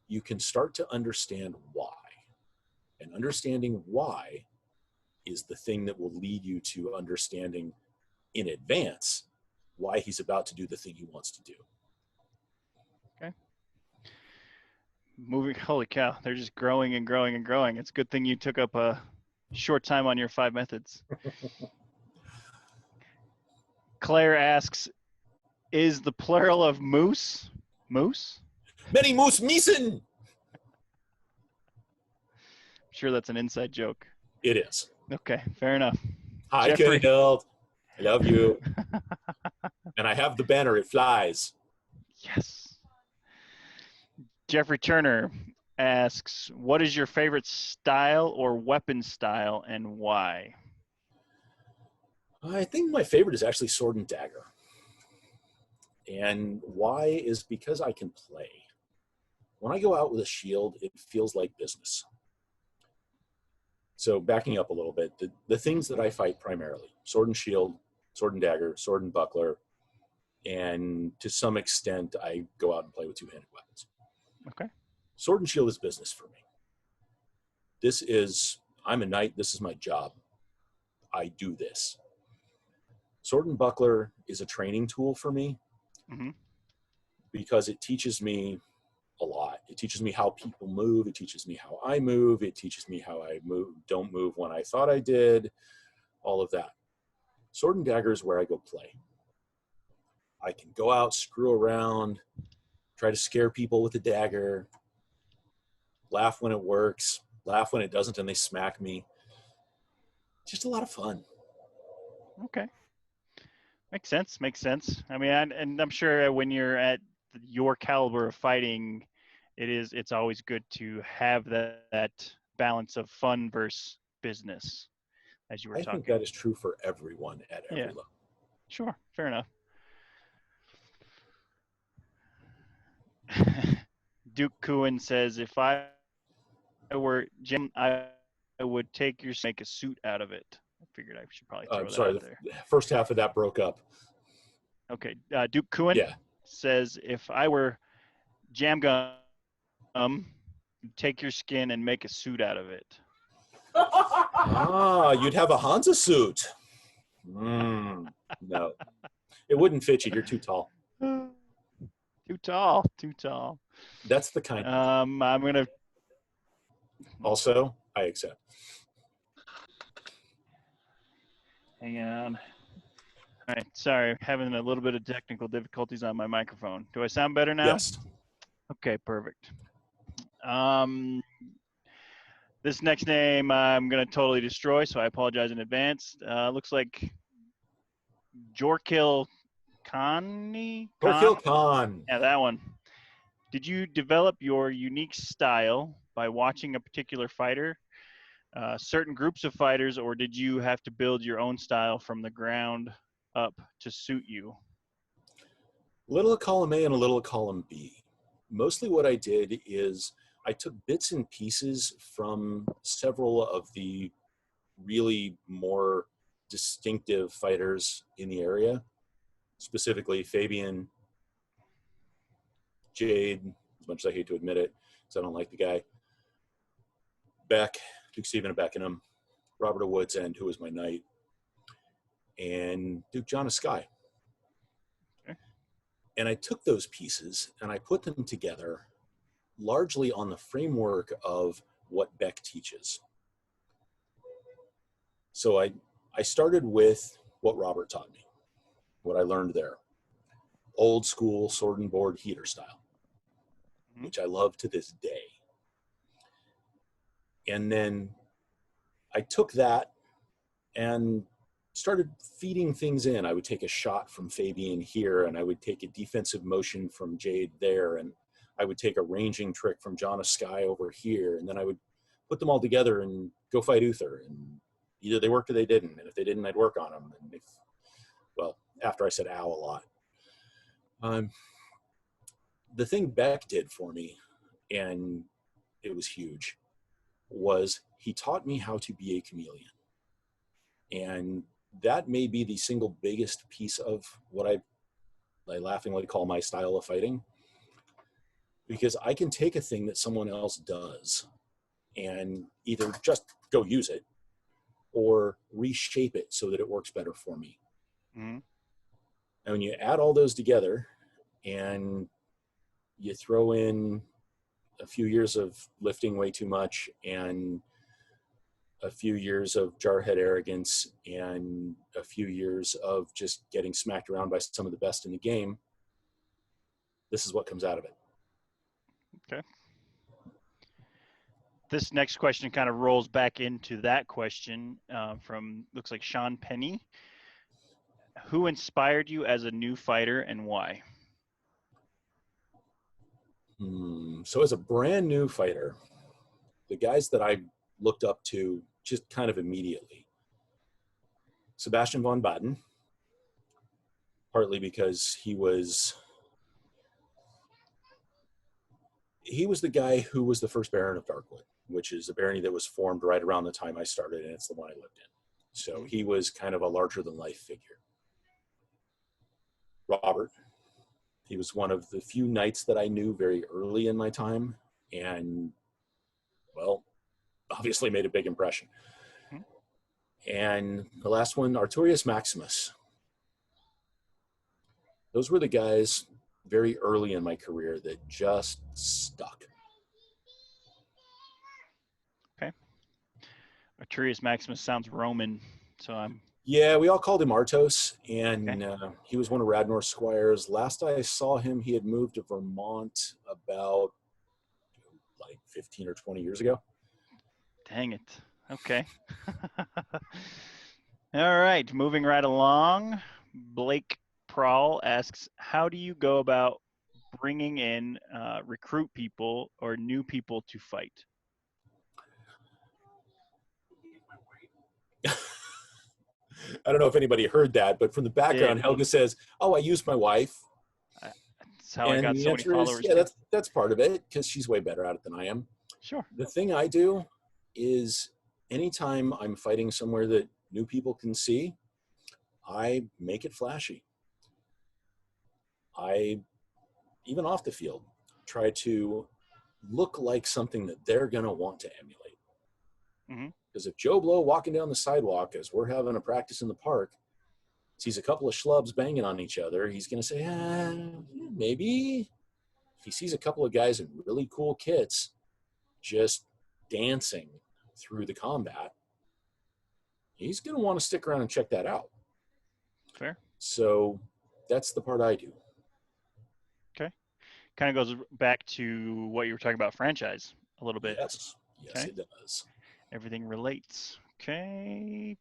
you can start to understand why. And understanding why is the thing that will lead you to understanding in advance why he's about to do the thing he wants to do. Okay. moving. Holy cow! They're just growing and growing and growing. It's a good thing you took up a short time on your 5 methods. Claire asks, "Is the plural of moose moose?" Many moose meesen. I'm sure that's an inside joke. It is. Okay, fair enough. Hi, Jeffrey. Kenneth. I love you. And I have the banner. It flies. Yes. Jeffrey Turner asks, "What is your favorite style or weapon style, and why?" I think my favorite is actually sword and dagger. And why is because I can play. When I go out with a shield, it feels like business. So backing up a little bit, the things that I fight primarily, sword and shield, sword and dagger, sword and buckler, and to some extent, I go out and play with two-handed weapons. Okay. Sword and shield is business for me. I'm a knight, this is my job. I do this. Sword and buckler is a training tool for me because it teaches me a lot. It teaches me how people move. It teaches me how I move. It teaches me how I don't move when I thought I did, all of that. Sword and dagger is where I go play. I can go out, screw around, try to scare people with a dagger, laugh when it works, laugh when it doesn't and they smack me. Just a lot of fun. Okay. Makes sense. I mean, and I'm sure when you're at your caliber of fighting, it's always good to have that balance of fun versus business, as you were I talking. think that is true for everyone at every level. Sure, fair enough. Duke Kuhn says, "If I were Jim, I would take your make a suit out of it." I figured I should probably throw that out there. The first half of that broke up. Okay, Duke Kuhn says, "If I were Jam Gum, take your skin and make a suit out of it." You'd have a Hansa suit. No, it wouldn't fit you. You're too tall. Too tall. That's the kind. I'm gonna. Also, I accept. Hang on. All right, sorry, having a little bit of technical difficulties on my microphone. Do I sound better now? Yes. Okay, perfect. This next name I'm going to totally destroy, so I apologize in advance. Looks like Jorkil Khan? Jorkil Khan. Yeah, that one. Did you develop your unique style by watching a particular fighter, certain groups of fighters, or did you have to build your own style from the ground up to suit you? Little of column A and a little of column B. Mostly what I did is I took bits and pieces from several of the really more distinctive fighters in the area, specifically Fabian, Jade, as much as I hate to admit it, because I don't like the guy, Beck, Duke Stephen of Beckenham, Robert of Woods End, who was my knight, and Duke John of Skye. Okay. And I took those pieces and I put them together largely on the framework of what Beck teaches. So I started with what Robert taught me, what I learned there. Old school sword and board heater style, which I love to this day. And then I took that and started feeding things in. I would take a shot from Fabian here, and I would take a defensive motion from Jade there, and I would take a ranging trick from John of Skye over here, and then I would put them all together and go fight Uther. And either they worked or they didn't, and if they didn't, I'd work on them. And after I said ow a lot. The thing Beck did for me, and it was huge, was he taught me how to be a chameleon. And that may be the single biggest piece of what I laughingly call my style of fighting, because I can take a thing that someone else does and either just go use it or reshape it so that it works better for me. Mm-hmm. And when you add all those together and you throw in a few years of lifting way too much and a few years of jarhead arrogance and a few years of just getting smacked around by some of the best in the game, this is what comes out of it. Okay. This next question kind of rolls back into that question from, looks like Sean Penny. Who inspired you as a new fighter and why? So as a brand new fighter, the guys that I looked up to just kind of immediately, Sebastian von Baden, partly because he was the guy who was the first Baron of Darkwood, which is a barony that was formed right around the time I started, and it's the one I lived in. So he was kind of a larger-than-life figure. Robert, he was one of the few knights that I knew very early in my time, and, well, obviously made a big impression. And the last one, Arturius Maximus. Those were the guys very early in my career that just stuck. Okay. Arturius Maximus sounds Roman, so I'm... Yeah, we all called him Artos, and Okay. he was one of Radnor's squires. Last I saw him, he had moved to Vermont about like 15 or 20 years ago. Dang it. Okay. All right, moving right along. Blake Prowl asks, how do you go about bringing in recruit people or new people to fight? I don't know if anybody heard that, but from the background, Yeah. Helga says, "Oh, I used my wife." That's how I got the so many answer is, followers. yeah, that's part of it, because she's way better at it than I am. Sure. The thing I do is anytime I'm fighting somewhere that new people can see, I make it flashy. I, even off the field, try to look like something that they're going to want to emulate. Because if Joe Blow walking down the sidewalk as we're having a practice in the park sees a couple of schlubs banging on each other, he's going to say, maybe. If he sees a couple of guys in really cool kits just dancing through the combat, he's going to want to stick around and check that out. Fair. So that's the part I do. Okay. Kind of goes back to what you were talking about franchise a little bit. Yes, Okay. it does. Everything relates. Okay.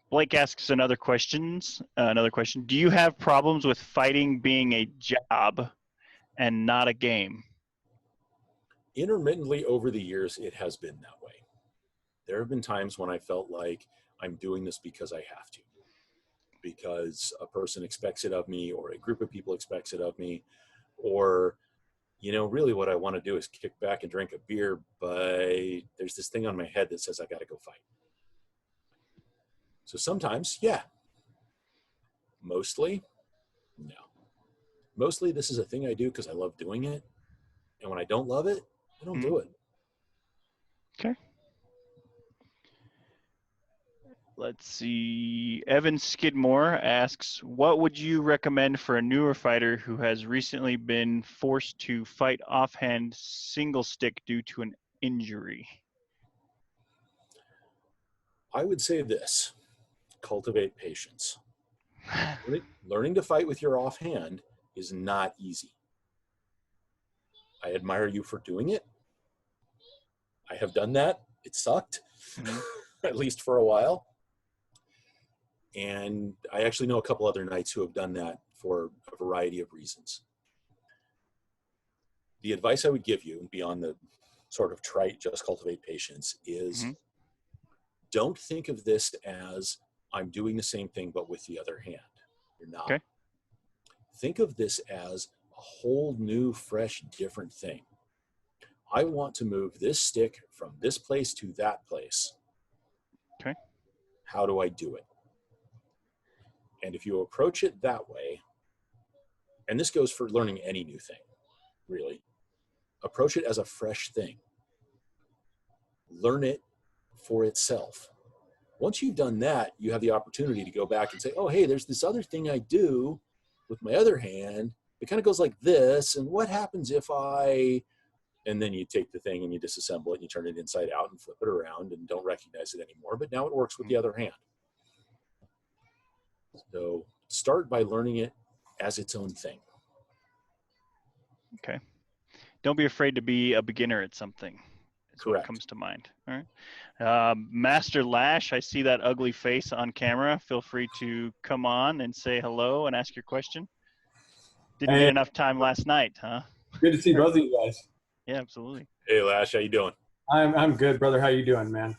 Blake asks another question. Do you have problems with fighting being a job and not a game? Intermittently over the years, it has been that way. There have been times when I felt like I'm doing this because I have to, because a person expects it of me, or a group of people expects it of me, or, really what I want to do is kick back and drink a beer, but there's this thing on my head that says I got to go fight. So sometimes, yeah. Mostly, no. Mostly this is a thing I do because I love doing it. And when I don't love it, I don't do it. Okay. Let's see. Evan Skidmore asks, what would you recommend for a newer fighter who has recently been forced to fight offhand single stick due to an injury? I would say this: cultivate patience. Learning to fight with your offhand is not easy. I admire you for doing it. I have done that. It sucked, at least for a while. And I actually know a couple other knights who have done that for a variety of reasons. The advice I would give you, beyond the sort of trite just cultivate patience, is don't think of this as I'm doing the same thing but with the other hand. You're not. Okay. Think of this as a whole new, fresh, different thing. I want to move this stick from this place to that place. Okay. How do I do it? And if you approach it that way, and this goes for learning any new thing, really, approach it as a fresh thing. Learn it for itself. Once you've done that, you have the opportunity to go back and say, oh, hey, there's this other thing I do with my other hand it kind of goes like this. And what happens if I, and then you take the thing and you disassemble it and you turn it inside out and flip it around and don't recognize it anymore. But now it works with the other hand. So start by learning it as its own thing. Okay. Don't be afraid to be a beginner at something. That's Correct. what comes to mind. All right. Master Lash, I see that ugly face on camera. Feel free to come on and say hello and ask your question. Didn't get enough time last night, huh? Good to see both of you guys. Yeah, absolutely. Hey, Lash, how you doing? I'm good, brother. How you doing, man?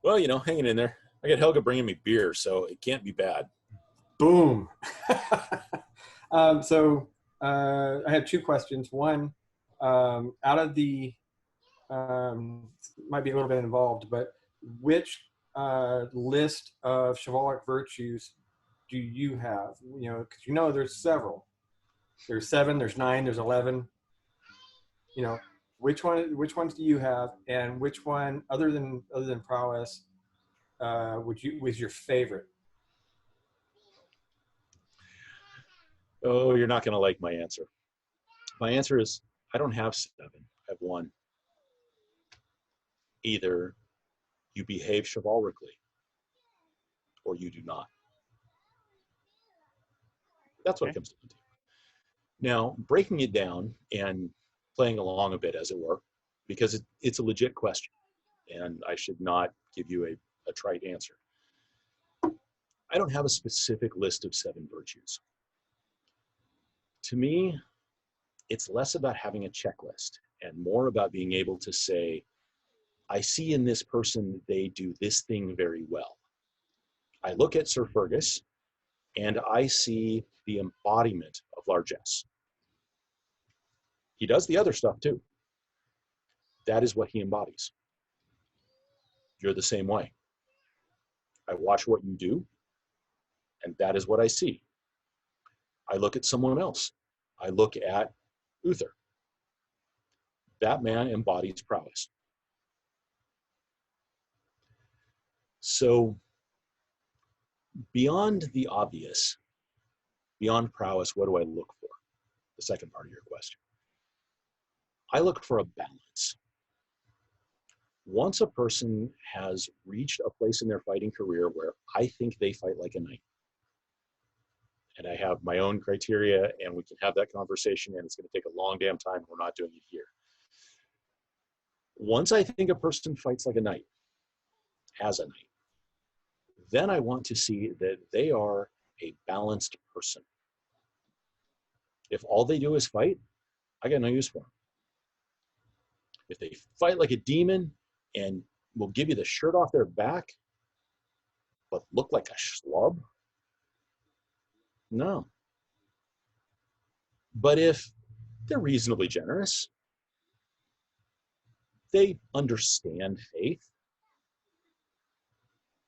Well, you know, hanging in there. I got Helga bringing me beer, so it can't be bad. Boom. I have two questions. One, out of the, might be a little bit involved, but which list of chivalric virtues do you have? You know, because you know there's several. There's 7, there's 9, there's 11. You know, which ones do you have, and which one, other than prowess, was your favorite? Oh, you're not going to like my answer. My answer is I don't have 7. I have 1. Either you behave chivalrically or you do not. That's what it comes down to. Now, breaking it down and playing along a bit, as it were, because it's a legit question, and I should not give you a trite answer. I don't have a specific list of 7 virtues. To me, it's less about having a checklist and more about being able to say, I see in this person, they do this thing very well. I look at Sir Fergus and I see the embodiment of largesse. He does the other stuff too. That is what he embodies. You're the same way. I watch what you do, and that is what I see. I look at someone else. I look at Uther. That man embodies prowess. So beyond the obvious, beyond prowess, what do I look for? The second part of your question. I look for a balance. Once a person has reached a place in their fighting career where I think they fight like a knight, and I have my own criteria, and we can have that conversation, and it's going to take a long damn time. We're not doing it here. Once I think a person fights like a knight, as a knight, then I want to see that they are a balanced person. If all they do is fight, I got no use for them. If they fight like a demon and will give you the shirt off their back, but look like a schlub, no. But if they're reasonably generous, they understand faith,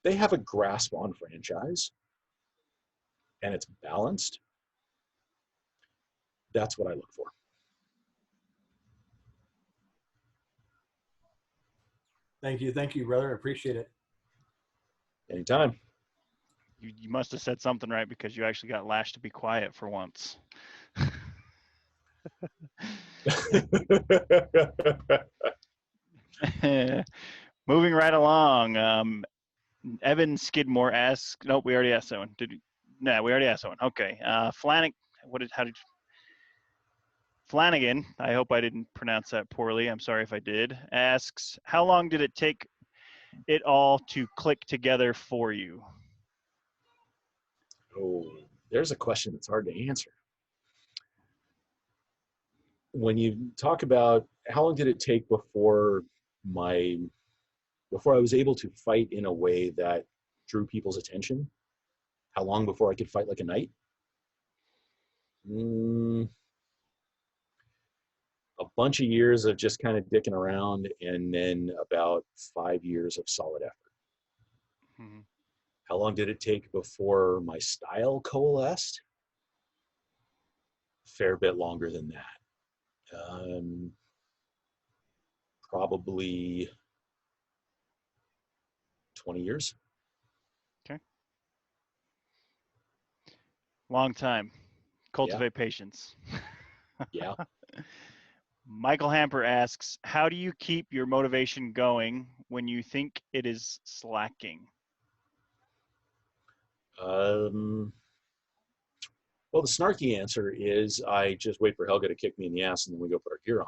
they have a grasp on franchise, and it's balanced, that's what I look for. Thank you, brother. I appreciate it. Anytime. You must have said something right, because you actually got Lash to be quiet for once. Moving right along. Evan Skidmore asks, nope, we already asked that one. No, we already asked that one. Okay. Flanagan, I hope I didn't pronounce that poorly. I'm sorry if I did. Asks, how long did it take it all to click together for you? Oh, there's a question that's hard to answer. When you talk about how long did it take before I was able to fight in a way that drew people's attention, how long before I could fight like a knight? A bunch of years of just kind of dicking around, and then about 5 years of solid effort. Mm-hmm. How long did it take before my style coalesced? Fair bit longer than that. Probably 20 years. Okay. Long time. Cultivate patience. Yeah. Michael Hamper asks, how do you keep your motivation going when you think it is slacking? Well, the snarky answer is I just wait for Helga to kick me in the ass and then we go put our gear on.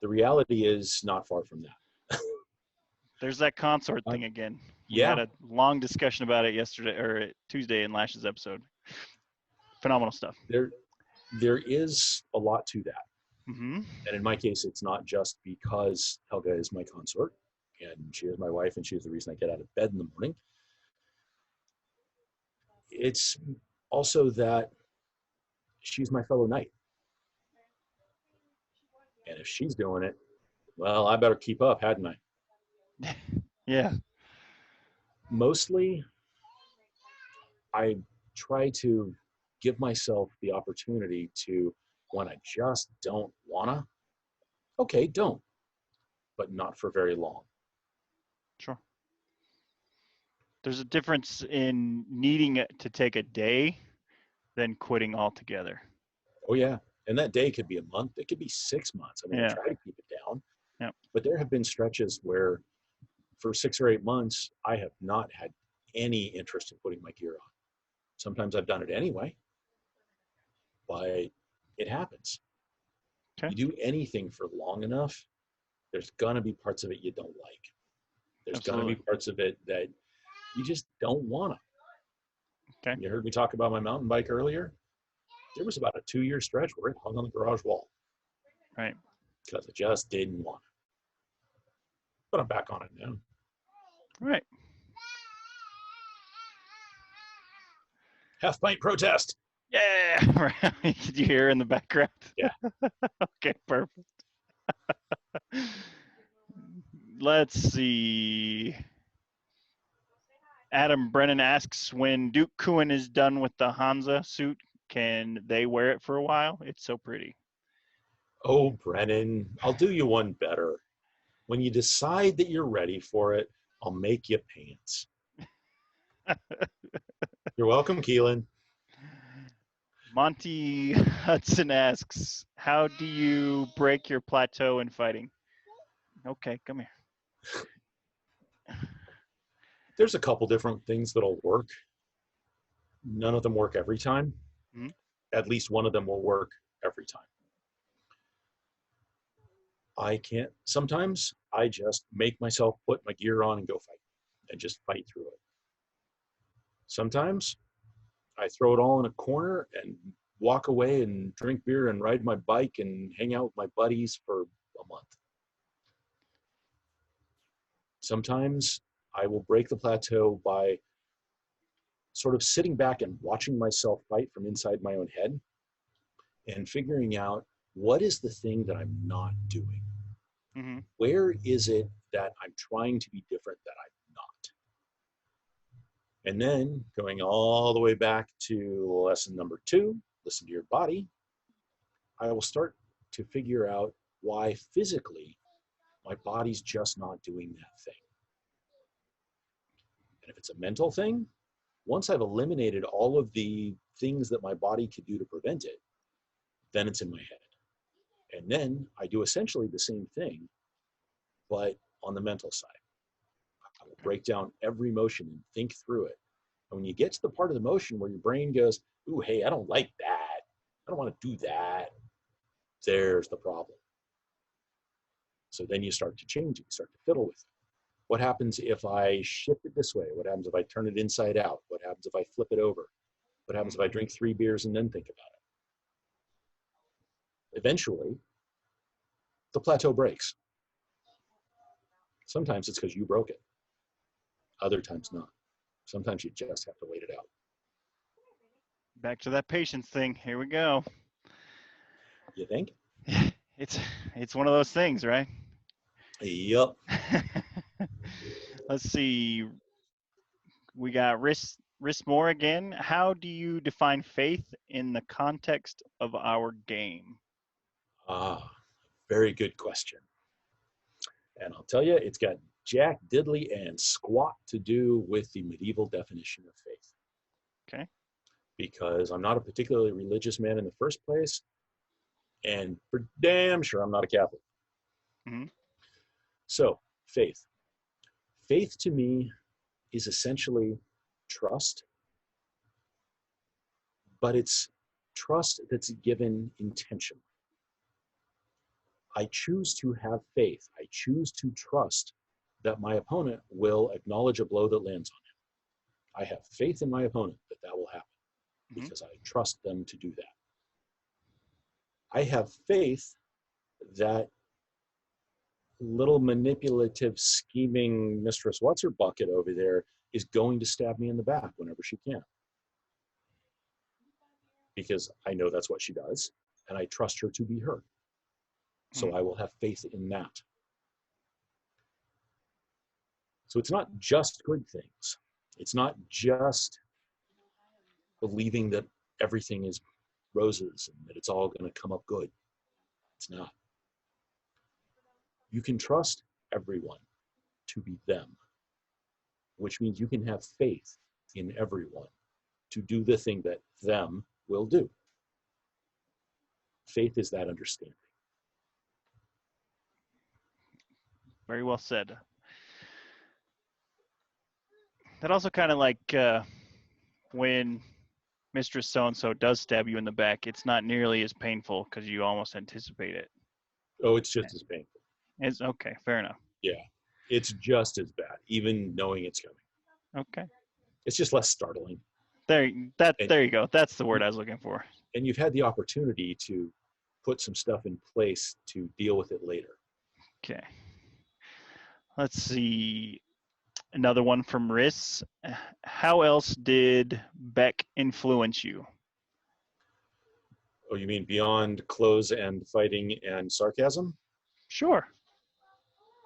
The reality is not far from that. There's that consort thing again. We Yeah. had a long discussion about it yesterday or Tuesday in Lash's episode. Phenomenal stuff. There is a lot to that. Mm-hmm. And in my case, it's not just because Helga is my consort and she is my wife and she is the reason I get out of bed in the morning. It's also that she's my fellow knight. And if she's doing it, well, I better keep up, hadn't I? Yeah. Mostly, I try to give myself the opportunity to, when I just don't wanna, okay, don't, but not for very long. Sure. There's a difference in needing to take a day than quitting altogether. Oh yeah, and that day could be a month, it could be 6 months. I mean, Yeah. I try to keep it down. Yeah. But there have been stretches where for 6 or 8 months, I have not had any interest in putting my gear on. Sometimes I've done it anyway, but it happens. Okay. You do anything for long enough, there's gonna be parts of it you don't like. There's gonna be parts of it that you just don't wanna. Okay. You heard me talk about my mountain bike earlier. There was about a 2-year stretch where it hung on the garage wall. Right. Because I just didn't want it. But I'm back on it now. Right. Half pint protest. Yeah. Did you hear in the background? Yeah. Okay, perfect. Let's see. Adam Brennan asks, when Duke Kuhn is done with the Hansa suit, can they wear it for a while? It's so pretty. Oh, Brennan, I'll do you one better. When you decide that you're ready for it, I'll make you pants. You're welcome, Keelan. Monty Hudson asks, how do you break your plateau in fighting? Okay, come here. There's a couple different things that'll work. None of them work every time. Mhm. At least one of them will work every time. Sometimes I just make myself put my gear on and go fight and just fight through it. Sometimes I throw it all in a corner and walk away and drink beer and ride my bike and hang out with my buddies for a month. Sometimes I will break the plateau by sort of sitting back and watching myself fight from inside my own head and figuring out what is the thing that I'm not doing. Mm-hmm. Where is it that I'm trying to be different that I'm not? And then going all the way back to lesson number 2, listen to your body, I will start to figure out why physically my body's just not doing that thing. And if it's a mental thing, once I've eliminated all of the things that my body could do to prevent it, then it's in my head. And then I do essentially the same thing, but on the mental side. I will break down every motion and think through it. And when you get to the part of the motion where your brain goes, ooh, hey, I don't like that. I don't want to do that. There's the problem. So then you start to change it. You start to fiddle with it. What happens if I shift it this way? What happens if I turn it inside out? What happens if I flip it over? What happens if I drink 3 beers and then think about it? Eventually, the plateau breaks. Sometimes it's because you broke it. Other times not. Sometimes you just have to wait it out. Back to that patience thing. Here we go. You think? It's one of those things, right? Yup. Let's see. We got Riss Moore again. How do you define faith in the context of our game? Very good question. And I'll tell you, it's got jack diddly and squat to do with the medieval definition of faith. Okay. Because I'm not a particularly religious man in the first place, And for damn sure, I'm not a Catholic. Mm-hmm. So, faith. Faith to me is essentially trust, but it's trust that's given intention. I choose to have faith. I choose to trust that my opponent will acknowledge a blow that lands on him. I have faith in my opponent that that will happen because I trust them to do that. I have faith that little manipulative, scheming Mistress What's-Her-Bucket over there is going to stab me in the back whenever she can. Because I know that's what she does, and I trust her to be her. So I will have faith in that. So it's not just good things. It's not just believing that everything is roses and that it's all going to come up good. It's not. You can trust everyone to be them, which means you can have faith in everyone to do the thing that them will do. Faith is that understanding. Very well said. That also kind of like when Mistress So-and-so does stab you in the back, it's not nearly as painful because you almost anticipate it. Oh, it's just as painful. It's okay, fair enough. Yeah, it's just as bad, even knowing it's coming. Okay. It's just less startling. There you go. That's the word I was looking for. And you've had the opportunity to put some stuff in place to deal with it later. Okay. Let's see. Another one from Riss. How else did Beck influence you? Oh, you mean beyond clothes and fighting and sarcasm? Sure.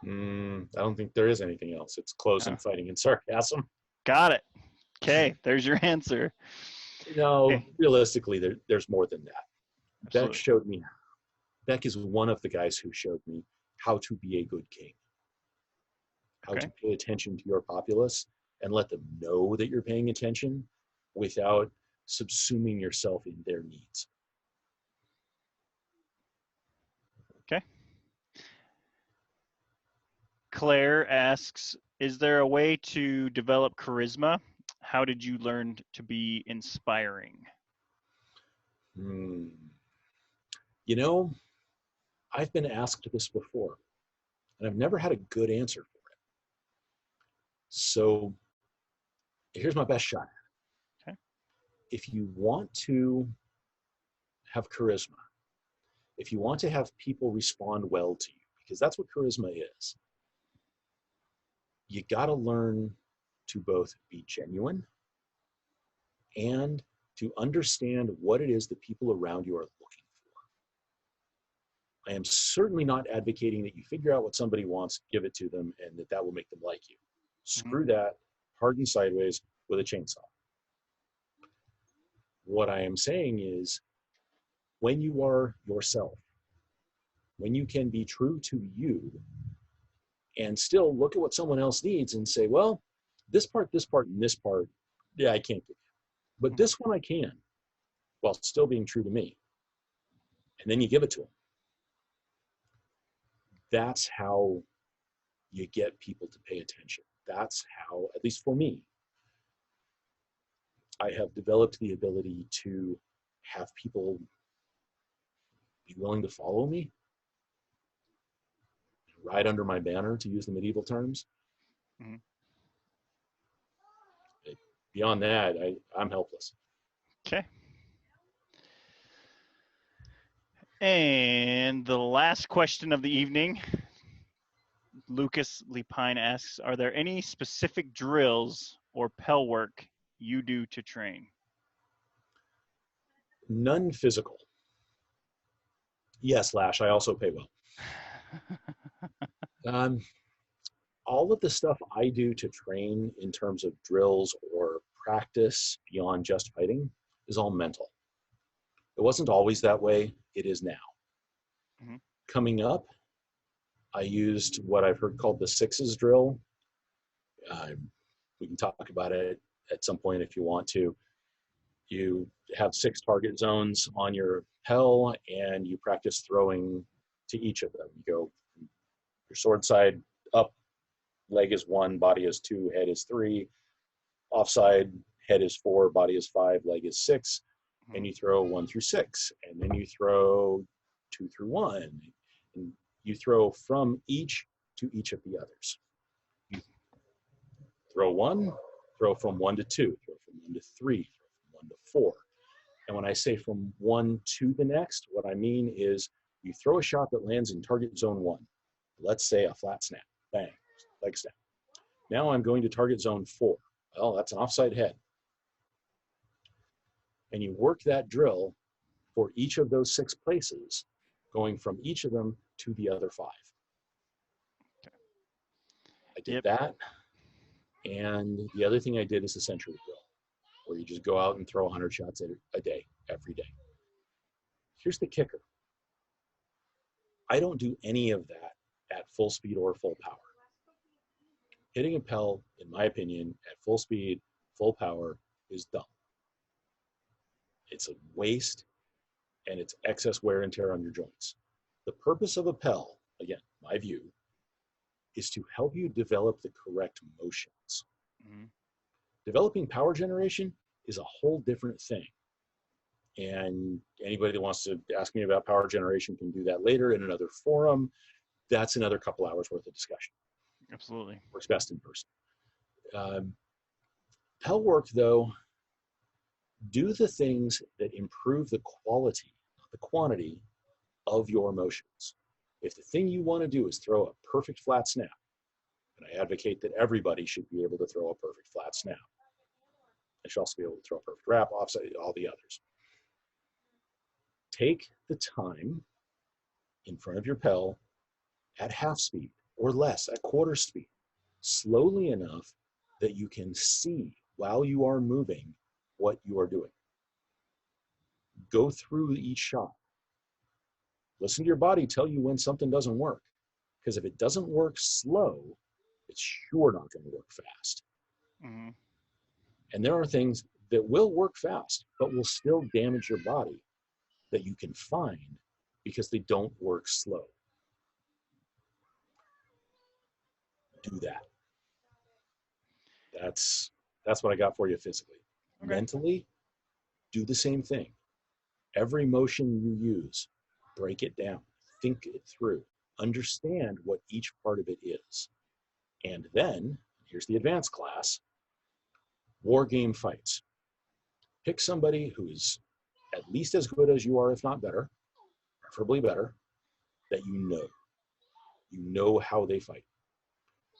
I don't think there is anything else. It's clothes and fighting and sarcasm. Got it. Okay, there's your answer. No, realistically, there's more than that. Absolutely. Beck showed me. Beck is one of the guys who showed me how to be a good king. How to pay attention to your populace and let them know that you're paying attention without subsuming yourself in their needs. Okay. Claire asks, is there a way to develop charisma? How did you learn to be inspiring? You know, I've been asked this before, and I've never had a good answer for it. So here's my best shot. Okay. If you want to have charisma, if you want to have people respond well to you, because that's what charisma is, you got to learn to both be genuine and to understand what it is that people around you are looking for. I am certainly not advocating that you figure out what somebody wants, give it to them, and that will make them like you. Screw that, harden sideways with a chainsaw. What I am saying is, when you are yourself, when you can be true to you, and still look at what someone else needs and say, well, this part, and this part, yeah, I can't give you. But this one I can, while still being true to me. And then you give it to them. That's how you get people to pay attention. That's how, at least for me, I have developed the ability to have people be willing to follow me, ride under my banner, to use the medieval terms. Mm-hmm. Beyond that, I'm helpless. Okay. And the last question of the evening, Lucas Lepine asks, are there any specific drills or pel work you do to train? None physical. Yes, Lash, I also pay well. All of the stuff I do to train in terms of drills or practice beyond just fighting is all mental. It wasn't always that way. It is now. Mm-hmm. Coming up, I used what I've heard called the sixes drill. We can talk about it at some point if you want to. You have 6 target zones on your Pel, and you practice throwing to each of them. You go your sword side up, leg is 1, body is 2, head is 3. Offside, head is 4, body is 5, leg is 6. And you throw 1 through 6. And then you throw 2 through 1. And you throw from each to each of the others. You throw 1, throw from 1 to 2, throw from 1 to 3, throw from 1 to 4. And when I say from 1 to the next, what I mean is you throw a shot that lands in target zone 1. Let's say a flat snap, bang, leg snap. Now I'm going to target zone 4. Well, that's an offside head. And you work that drill for each of those 6 places, going from each of them to the other 5. I did that. And the other thing I did is the century drill, where you just go out and throw 100 shots a day, every day. Here's the kicker. I don't do any of that at full speed or full power. Hitting a Pel, in my opinion, at full speed, full power, is dumb. It's a waste, and it's excess wear and tear on your joints. The purpose of a Pel, again, my view, is to help you develop the correct motions. Mm-hmm. Developing power generation is a whole different thing. And anybody that wants to ask me about power generation can do that later in another forum. That's another couple hours worth of discussion. Absolutely. Works best in person. Pel work, though, do the things that improve the quality, not the quantity, of your motions. If the thing you want to do is throw a perfect flat snap, and I advocate that everybody should be able to throw a perfect flat snap. They should also be able to throw a perfect wrap, offside, all the others. Take the time in front of your Pel at half speed or less, at quarter speed, slowly enough that you can see while you are moving what you are doing. Go through each shot. Listen to your body tell you when something doesn't work. Because if it doesn't work slow, it's sure not going to work fast. Mm-hmm. And there are things that will work fast, but will still damage your body that you can find because they don't work slow. Do that. That's what I got for you physically. Okay. Mentally, do the same thing. Every motion you use, break it down, think it through, understand what each part of it is. And then, here's the advanced class, war game fights. Pick somebody who is at least as good as you are, if not better, preferably better, that you know. You know how they fight.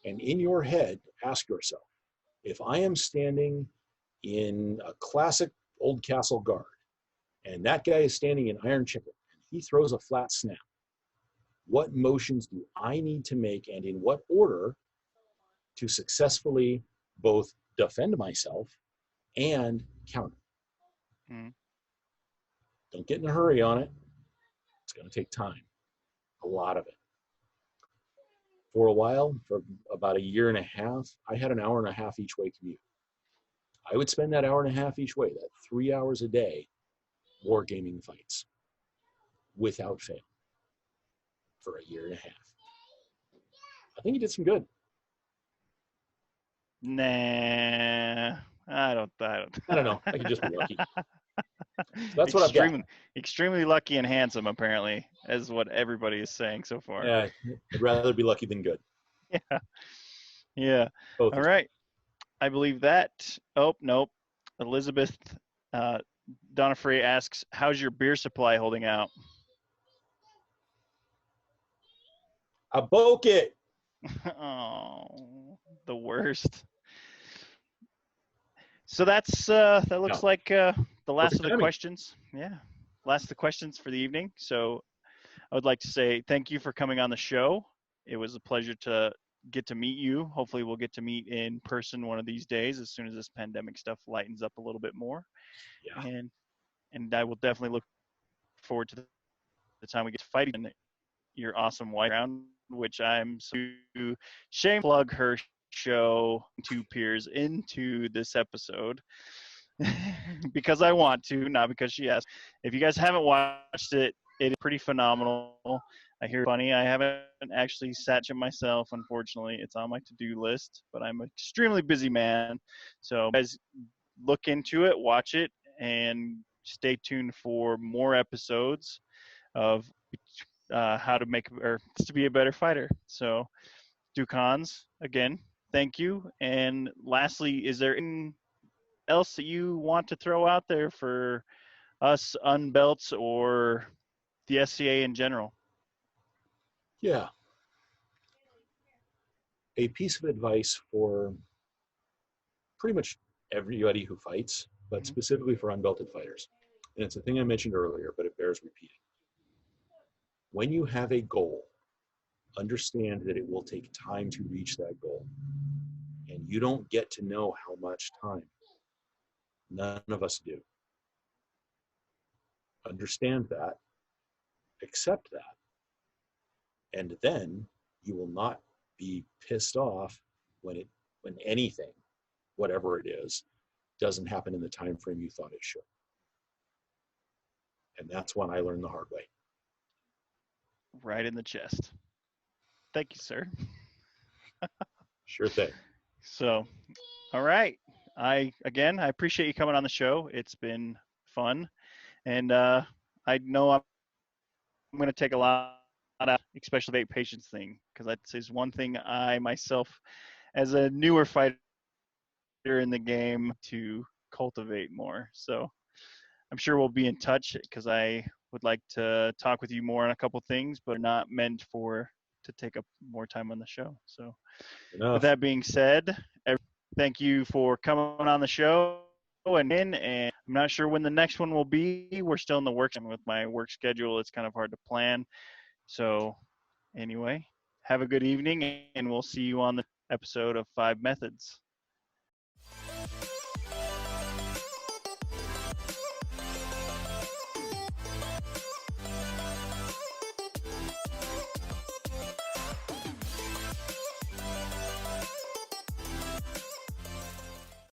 And in your head, ask yourself, if I am standing in a classic old castle guard, and that guy is standing in Iron Chicken, and he throws a flat snap, what motions do I need to make, and in what order, to successfully both defend myself and counter? Mm-hmm. Don't get in a hurry on it. It's going to take time, a lot of it. For a while, for about a year and a half, I had an hour and a half each way commute. I would spend that hour and a half each way, that 3 hours a day, wargaming fights without fail for a year and a half. I think he did some good. Nah, I don't. I don't know. I could just be lucky. That's what I've got. Extremely lucky and handsome, apparently, is what everybody is saying so far. Yeah, I'd rather be lucky than good. Yeah. Yeah. Both All right. I believe that. Oh, nope. Elizabeth Donifrey asks, how's your beer supply holding out? I broke it. Oh, the worst. So that looks like the last of the questions. Yeah. Last of the questions for the evening. So I would like to say thank you for coming on the show. It was a pleasure to get to meet you. Hopefully we'll get to meet in person one of these days as soon as this pandemic stuff lightens up a little bit more. Yeah. And I will definitely look forward to the time we get to fight in your awesome white round, which I'm so shame plug her show 2 peers into this episode. because I want to, not because she asked. If you guys haven't watched it, it is pretty phenomenal. I hear it's funny. I haven't actually sat it myself, unfortunately. It's on my to-do list, but I'm an extremely busy man. So guys, look into it, watch it, and stay tuned for more episodes of how to make or to be a better fighter. So, Dukans, again, thank you. And lastly, is there anything else that you want to throw out there for us unbelts or the SCA in general? Yeah. A piece of advice for pretty much everybody who fights, but specifically for unbelted fighters. And it's a thing I mentioned earlier, but it bears repeating. When you have a goal, understand that it will take time to reach that goal. And you don't get to know how much time. None of us do. Understand that, accept that, and then you will not be pissed off when anything, whatever it is, doesn't happen in the time frame you thought it should. And that's when I learned the hard way. Right in the chest. Thank you, sir. Sure thing. So, all right. I appreciate you coming on the show. It's been fun, and I know I'm going to take a lot out, especially the patience thing, because that is one thing I myself, as a newer fighter in the game, to cultivate more. So I'm sure we'll be in touch because I would like to talk with you more on a couple things, but not meant to take up more time on the show. So Enough. with that being said, thank you for coming on the show and I'm not sure when the next one will be. We're still in the works, and with my work schedule, it's kind of hard to plan. So anyway, have a good evening, and we'll see you on the episode of 5 Methods.